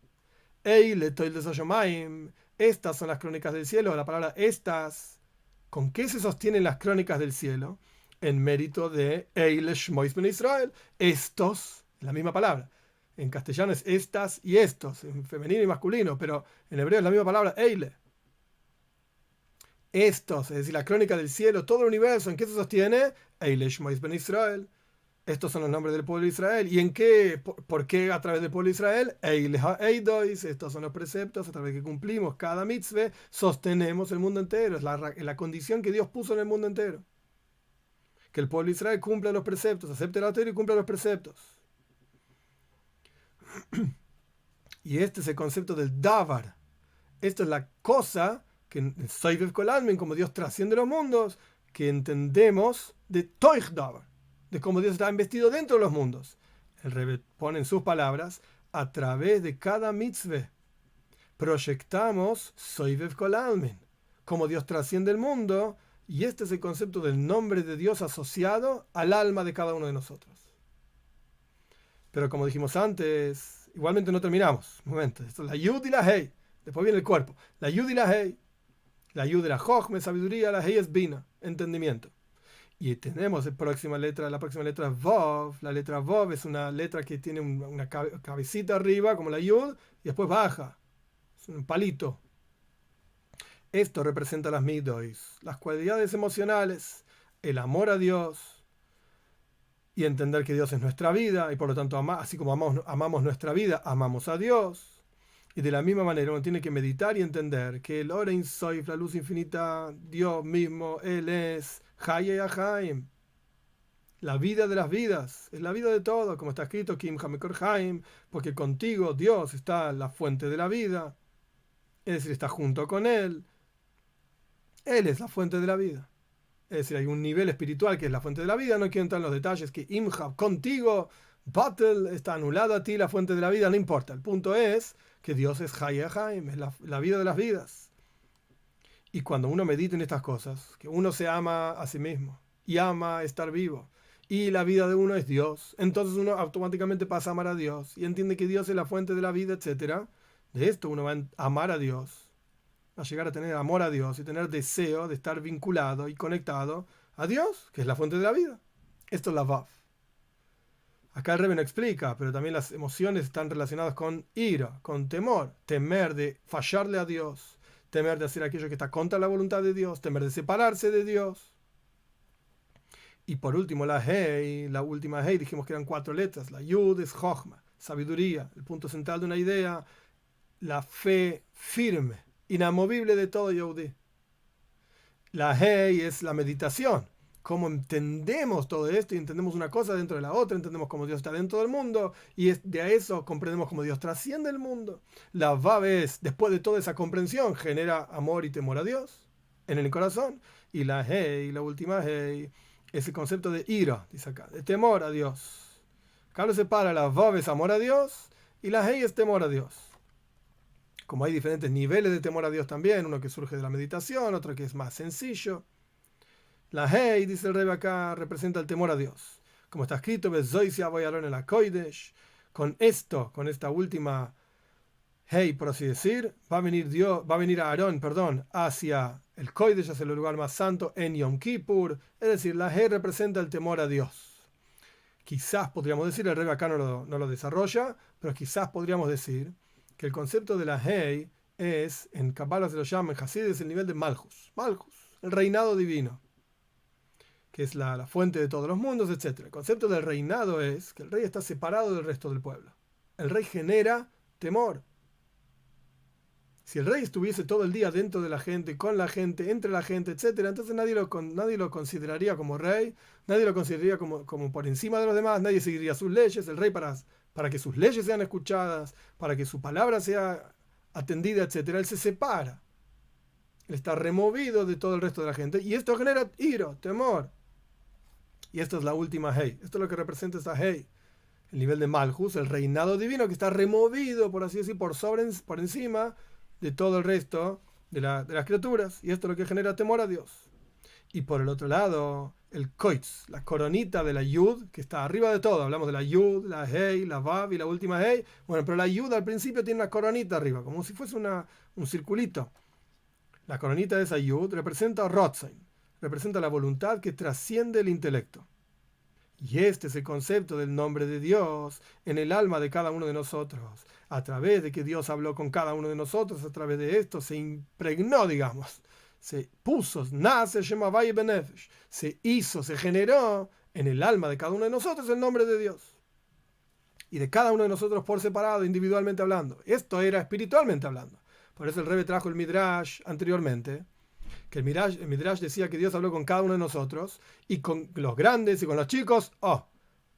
Eile toiles hashomaim, estas son las crónicas del cielo, la palabra estas, ¿con qué se sostienen las crónicas del cielo? En mérito de Eile shmois Bnei Israel, estos, la misma palabra. En castellano es estas y estos, en femenino y masculino, pero en hebreo es la misma palabra, Eile. Estos, es decir, la crónica del cielo, todo el universo, ¿en qué se sostiene? Eile Shmois Ben Israel. Estos son los nombres del pueblo de Israel. ¿Y en qué? ¿Por qué a través del pueblo de Israel? Eile Ha-Eidois. Estos son los preceptos a través de que cumplimos cada mitzvah, sostenemos el mundo entero. Es la condición que Dios puso en el mundo entero. Que el pueblo de Israel cumpla los preceptos, acepte la Torah y cumpla los preceptos. Y este es el concepto del Davar. Esto es la cosa que en Soivev Kol Almin, como Dios trasciende los mundos, que entendemos de Toich Davar, de cómo Dios está investido dentro de los mundos. El Rebbe pone en sus palabras, a través de cada mitzvah proyectamos Soivev Kol Almin, como Dios trasciende el mundo, y este es el concepto del nombre de Dios asociado al alma de cada uno de nosotros. Pero como dijimos antes, igualmente no terminamos. Un momento, esto es la Yud y la Hei. Después viene el cuerpo. La Yud y la Hei. La Yud de la Jochme, sabiduría, la Hei es Bina, entendimiento. Y tenemos la próxima letra es Vov. La letra Vov es una letra que tiene una cabecita arriba, como la Yud, y después baja. Es un palito. Esto representa las midois, las cualidades emocionales, el amor a Dios y entender que Dios es nuestra vida y por lo tanto, así como amamos nuestra vida, amamos a Dios. Y de la misma manera uno tiene que meditar y entender que el Orein Soif, la luz infinita, Dios mismo, Él es Hayei Haim, la vida de las vidas, es la vida de todo, como está escrito, Kim Hamekor Haim, porque contigo, Dios, está la fuente de la vida, es decir, está junto con Él. Él es la fuente de la vida. Es decir, hay un nivel espiritual que es la fuente de la vida. No quiero entrar en los detalles que Imhab, contigo, Battle, está anulada a ti la fuente de la vida. No importa. El punto es que Dios es Hayeh Haim, es la vida de las vidas. Y cuando uno medita en estas cosas, que uno se ama a sí mismo y ama estar vivo, y la vida de uno es Dios, entonces uno automáticamente pasa a amar a Dios y entiende que Dios es la fuente de la vida, etc. De esto uno va a amar a Dios, a llegar a tener amor a Dios y tener deseo de estar vinculado y conectado a Dios, que es la fuente de la vida. Esto es la Vav. Acá el Rebbe no explica, pero también las emociones están relacionadas con ira, con temor, temer de fallarle a Dios, temer de hacer aquello que está contra la voluntad de Dios, temer de separarse de Dios. Y por último la Hei, la última Hei, dijimos que eran 4 letras, la Yud es Chochma, sabiduría, el punto central de una idea, la fe firme, inamovible de todo Yehudí. La Hei es la meditación, cómo entendemos todo esto y entendemos una cosa dentro de la otra, entendemos cómo Dios está dentro del mundo y de eso comprendemos cómo Dios trasciende el mundo. La Vav es, después de toda esa comprensión, genera amor y temor a Dios en el corazón. Y la Hei, la última Hei, es el concepto de ira, dice acá, de temor a Dios. Acá lo separa, la Vav es amor a Dios y la Hei es temor a Dios. Como hay diferentes niveles de temor a Dios también, uno que surge de la meditación, otro que es más sencillo. La Hei, dice el Rebbe acá, representa el temor a Dios. Como está escrito, con esto, con esta última Hei, por así decir, va a venir a Aarón, hacia el Kodesh, hacia el lugar más santo, en Yom Kippur. Es decir, la Hei representa el temor a Dios. Quizás podríamos decir, el Rebbe acá no lo desarrolla, pero quizás podríamos decir que el concepto de la Hei es, en Kabbalah se lo llama, en Hasid es el nivel de Malchus, el reinado divino, que es la fuente de todos los mundos, etc. El concepto del reinado es que el rey está separado del resto del pueblo. El rey genera temor. Si el rey estuviese todo el día dentro de la gente, con la gente, entre la gente, etc., entonces nadie lo consideraría como rey, nadie lo consideraría como por encima de los demás, nadie seguiría sus leyes. El rey para que sus leyes sean escuchadas, para que su palabra sea atendida, etc., él se separa. Él está removido de todo el resto de la gente y esto genera ira, temor. Y esto es la última Hei. Esto es lo que representa esta Hei. El nivel de Malchus, el reinado divino que está removido, por así decir, por encima de todo el resto de las criaturas. Y esto es lo que genera temor a Dios. Y por el otro lado, el Koitz, la coronita de la Yud, que está arriba de todo. Hablamos de la Yud, la Hei, la Vav y la última Hei. Bueno, pero la Yud al principio tiene una coronita arriba, como si fuese un circulito. La coronita de esa Yud representa Rotzain, representa la voluntad que trasciende el intelecto. Y este es el concepto del nombre de Dios en el alma de cada uno de nosotros. A través de que Dios habló con cada uno de nosotros, a través de esto se impregnó, digamos, se puso, nace Shemavai Benefesh, se hizo, se generó en el alma de cada uno de nosotros el nombre de Dios. Y de cada uno de nosotros por separado, individualmente hablando. Esto era espiritualmente hablando. Por eso el Rebbe trajo el Midrash anteriormente, que el Midrash decía que Dios habló con cada uno de nosotros, y con los grandes y con los chicos,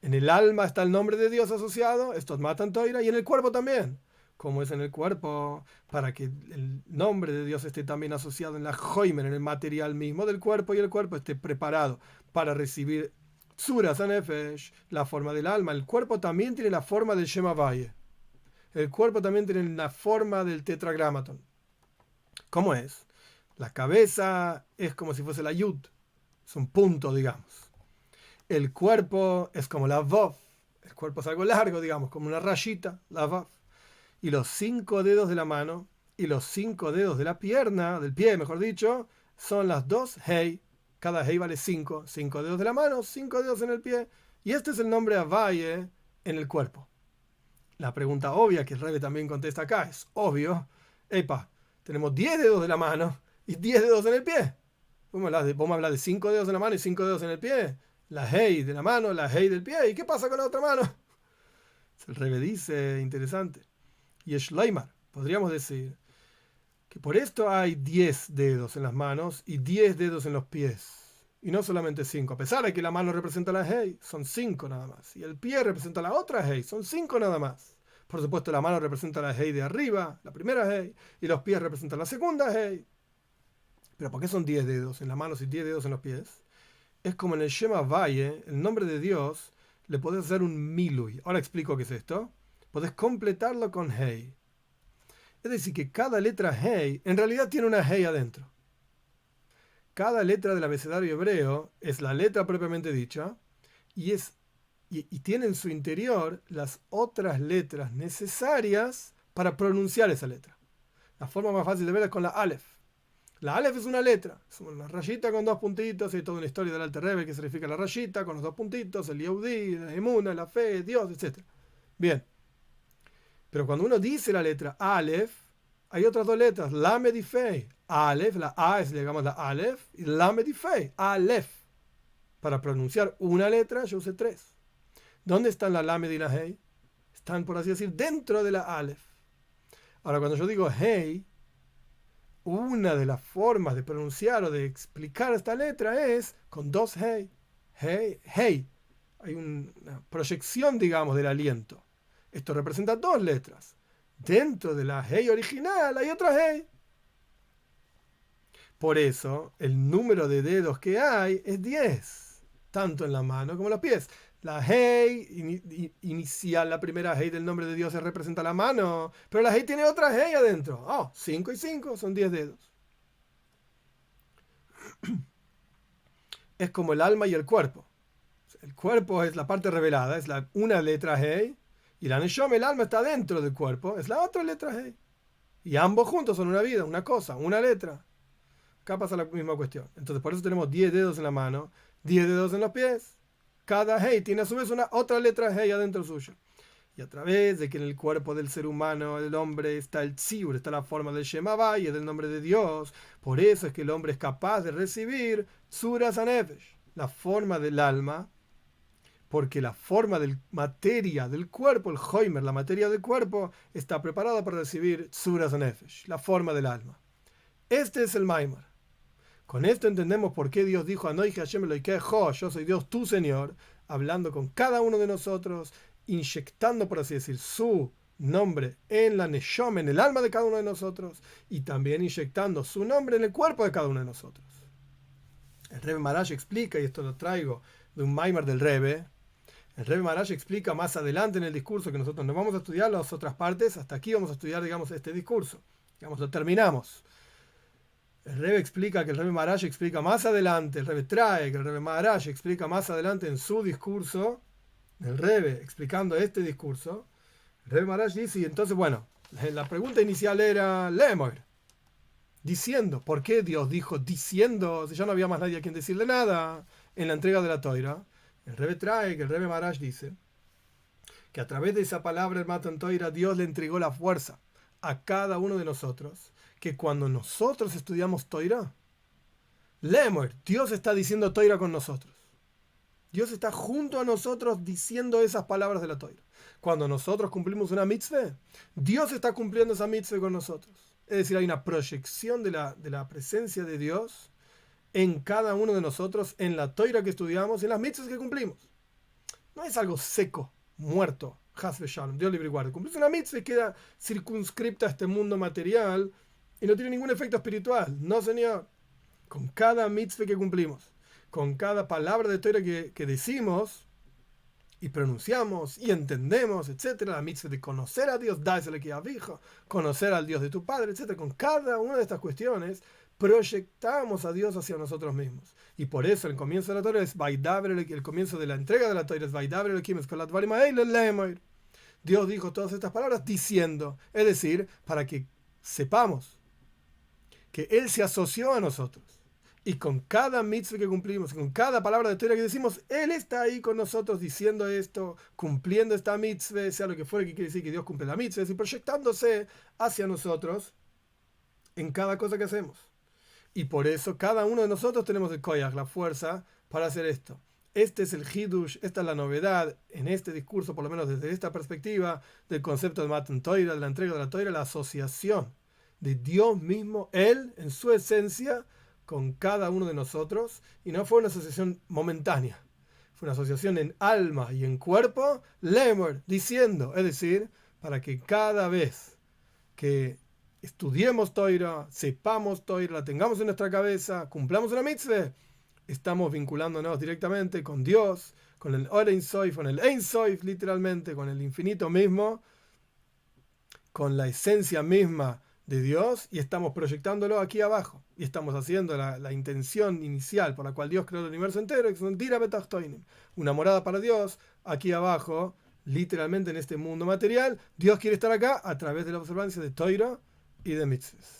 en el alma está el nombre de Dios asociado, estos matan toira, y en el cuerpo también. Como es en el cuerpo, para que el nombre de Dios esté también asociado en la joimer, en el material mismo del cuerpo, y el cuerpo esté preparado para recibir tzuras anefesh, la forma del alma. El cuerpo también tiene la forma del Shema Vaye. El cuerpo también tiene la forma del tetragramaton. ¿Cómo es? La cabeza es como si fuese la yud, es un punto, digamos. El cuerpo es como la vav, el cuerpo es algo largo, digamos, como una rayita, la vav. Y los 5 dedos de la mano y los 5 dedos de la pierna, del pie, mejor dicho, son las 2 hei. Cada hey vale 5. 5 dedos de la mano, 5 dedos en el pie. Y este es el nombre Havaye en el cuerpo. La pregunta obvia que el Rebbe también contesta acá es obvio. Epa, tenemos 10 dedos de la mano y 10 dedos en el pie. ¿Vos me hablas de 5 dedos en la mano y 5 dedos en el pie? La hey de la mano, la hey del pie. ¿Y qué pasa con la otra mano? El Rebbe dice, interesante. Y es Shleimar. Podríamos decir que por esto hay 10 dedos en las manos y 10 dedos en los pies. Y no solamente 5. A pesar de que la mano representa la hey, son 5 nada más. Y el pie representa la otra hey, son 5 nada más. Por supuesto, la mano representa la hey de arriba, la primera hey, y los pies representan la segunda hey. Pero ¿por qué son 10 dedos en las manos y 10 dedos en los pies? Es como en el Shema Valle, el nombre de Dios, le podés hacer un milui. Ahora explico qué es esto. Podés completarlo con hey. Es decir, que cada letra hey en realidad tiene una hey adentro. Cada letra del abecedario hebreo es la letra propiamente dicha y tiene en su interior las otras letras necesarias para pronunciar esa letra. La forma más fácil de ver es con la Aleph. La Aleph es una letra, es una rayita con 2 puntitos, hay toda una historia del Alter Rebbe que significa la rayita con los 2 puntitos, el Yehudí, la Emuna, la fe, Dios, etc. Bien, pero cuando uno dice la letra Aleph, hay otras 2 letras, Lamed y Fei. Aleph, la A es, digamos, la Aleph, y Lamed y Fei, Aleph. Para pronunciar una letra yo usé 3. ¿Dónde están la Lamed y la Hei? Están, por así decir, dentro de la Aleph. Ahora, cuando yo digo Hei, una de las formas de pronunciar o de explicar esta letra es con 2 Hei. Hei, Hei. Hay una proyección, digamos, del aliento. Esto representa 2 letras. Dentro de la Hei original hay otra Hei. Por eso, el número de dedos que hay es 10, tanto en la mano como en los pies. La Hei inicial, la primera Hei del nombre de Dios, se representa la mano, pero la Hei tiene otra Hei adentro. 5 y 5 son 10 dedos. Es como el alma y el cuerpo. El cuerpo es la parte revelada, es una letra Hei, y la Neshama, el alma, está dentro del cuerpo, es la otra letra Hei. Y ambos juntos son una vida, una cosa, una letra. Acá pasa la misma cuestión. Entonces, por eso tenemos 10 dedos en la mano, 10 dedos en los pies. Cada hey tiene a su vez otra letra hey adentro suyo. Y a través de que en el cuerpo del ser humano, del hombre, está el tzibur, está la forma del Shema Vayeh, del nombre de Dios. Por eso es que el hombre es capaz de recibir Tzuras HaNefesh, la forma del alma, porque la forma de materia del cuerpo, el Hoimer, la materia del cuerpo, está preparada para recibir Tzuras HaNefesh, la forma del alma. Este es el Maimar. Con esto entendemos por qué Dios dijo Anoij Hashem Eloheinu, yo soy Dios tu Señor, hablando con cada uno de nosotros, inyectando, por así decir, su nombre en la Neshama, en el alma de cada uno de nosotros, y también inyectando su nombre en el cuerpo de cada uno de nosotros. El Rebbe Maharash explica, y esto lo traigo de un Maimar del Rebbe, el Rebbe Maharash explica más adelante en el discurso, que nosotros no vamos a estudiar las otras partes, hasta aquí vamos a estudiar, digamos, este discurso. Digamos, lo terminamos. El Rebbe explica que el Rebbe Maharash explica más adelante, el Rebbe trae que el Rebbe Maharash explica más adelante en su discurso, el Rebbe explicando este discurso, el Rebbe Maharash dice, y entonces, bueno, la pregunta inicial era Lemoir, diciendo, ¿por qué Dios dijo diciendo si ya no había más nadie a quien decirle nada en la entrega de la Toira? El Rebbe trae que el Rebbe Maharash dice que a través de esa palabra, el Matan Toira, Dios le entregó la fuerza a cada uno de nosotros, que cuando nosotros estudiamos Toira, Lemoir, Dios está diciendo Toira con nosotros. Dios está junto a nosotros diciendo esas palabras de la Toira. Cuando nosotros cumplimos una mitzvah, Dios está cumpliendo esa mitzvah con nosotros. Es decir, hay una proyección de la presencia de Dios en cada uno de nosotros, en la Toira que estudiamos, en las mitzvahs que cumplimos. No es algo seco, muerto, Hasbe Shalom, Dios libre y guarde. Cumplís una mitzvah y queda circunscripta a este mundo material y no tiene ningún efecto espiritual. No, señor. Con cada mitzvah que cumplimos, con cada palabra de Torah que decimos y pronunciamos y entendemos, etc., la mitzvah de conocer a Dios, conocer al Dios de tu Padre, etc., con cada una de estas cuestiones proyectamos a Dios hacia nosotros mismos. Y por eso el comienzo de la Torah es el comienzo de la entrega de la Torah es Dios dijo todas estas palabras diciendo, es decir, para que sepamos que Él se asoció a nosotros Y con cada mitzvah que cumplimos, con cada palabra de Torah que decimos, Él está ahí con nosotros diciendo esto, cumpliendo esta mitzvah, sea lo que fuera que quiere decir que Dios cumple la mitzvah, y proyectándose hacia nosotros en cada cosa que hacemos. Y por eso cada uno de nosotros tenemos el koyach, la fuerza, para hacer esto. Este es el hidush, esta es la novedad en este discurso, por lo menos desde esta perspectiva, del concepto de Matan Torah, de la entrega de la Torah, la asociación de Dios mismo, Él, en su esencia, con cada uno de nosotros. Y no fue una asociación momentánea, fue una asociación en alma y en cuerpo, lemor, diciendo, es decir, para que cada vez que estudiemos Torah, sepamos Torah, la tengamos en nuestra cabeza, cumplamos una mitzvah, estamos vinculándonos directamente con Dios, con el Or Ein Sof, con el Ein Sof, literalmente, con el infinito mismo, con la esencia misma de Dios, y estamos proyectándolo aquí abajo. Y estamos haciendo la intención inicial por la cual Dios creó el universo entero, que es un Dira Betachtoinim, una morada para Dios, aquí abajo, literalmente en este mundo material. Dios quiere estar acá a través de la observancia de Torah y de mitzvahs.